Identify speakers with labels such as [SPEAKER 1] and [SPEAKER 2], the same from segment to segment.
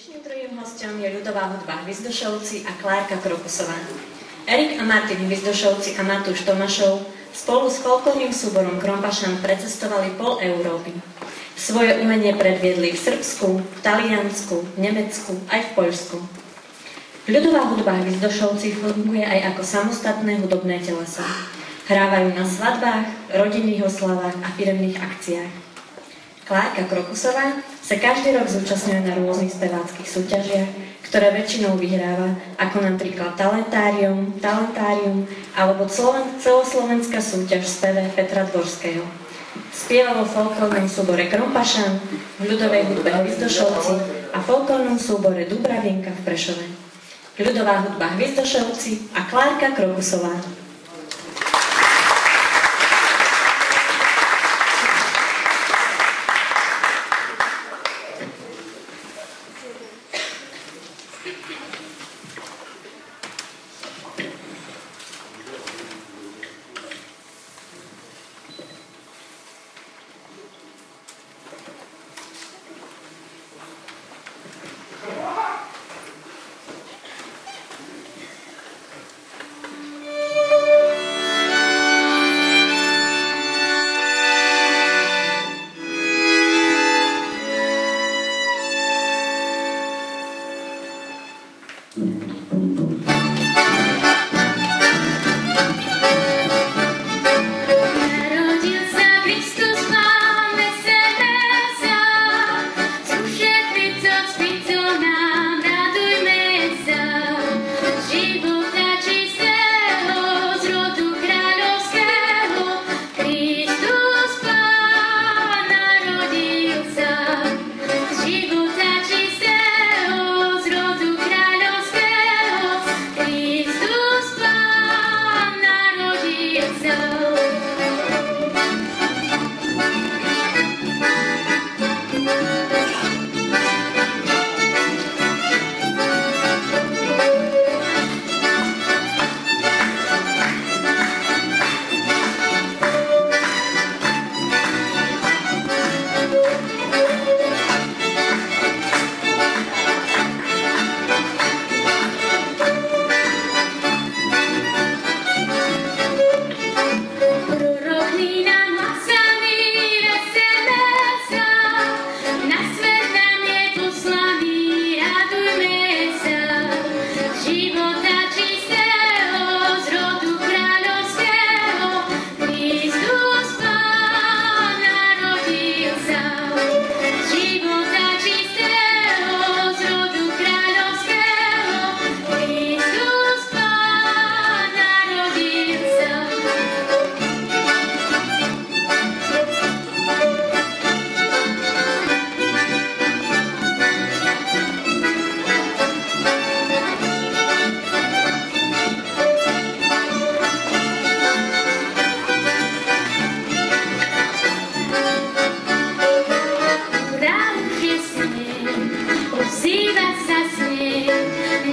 [SPEAKER 1] Dnešným druhým hostom je ľudová hudba Hvizdošovci a Klárka Krokusová. Erik a Martin Hvizdošovci a Matúš Tomášov spolu s folklórnym súborom Krompašan precestovali pol Európy. Svoje umenie predviedli v Srbsku, v Taliansku, v Nemecku aj v Poľsku. Ľudová hudba Hvizdošovci funguje aj ako samostatné hudobné teleso. Hrávajú na svadbách, rodinných oslavách a firemných akciách. Klárka Krokusová sa každý rok zúčastňuje na rôznych speváckých súťažiach, ktoré väčšinou vyhráva, ako napríklad Talentárium alebo celoslovenská súťaž v speve Petra Dvorského. Spieva vo folklórnom súbore Krompašan, v ľudovej hudbe Hvizdošovci a folklórnom súbore Dubravienka v Prešove. Ľudová hudba Hvizdošovci a Klárka Krokusová.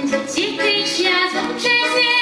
[SPEAKER 2] Dzieci krycia, złącze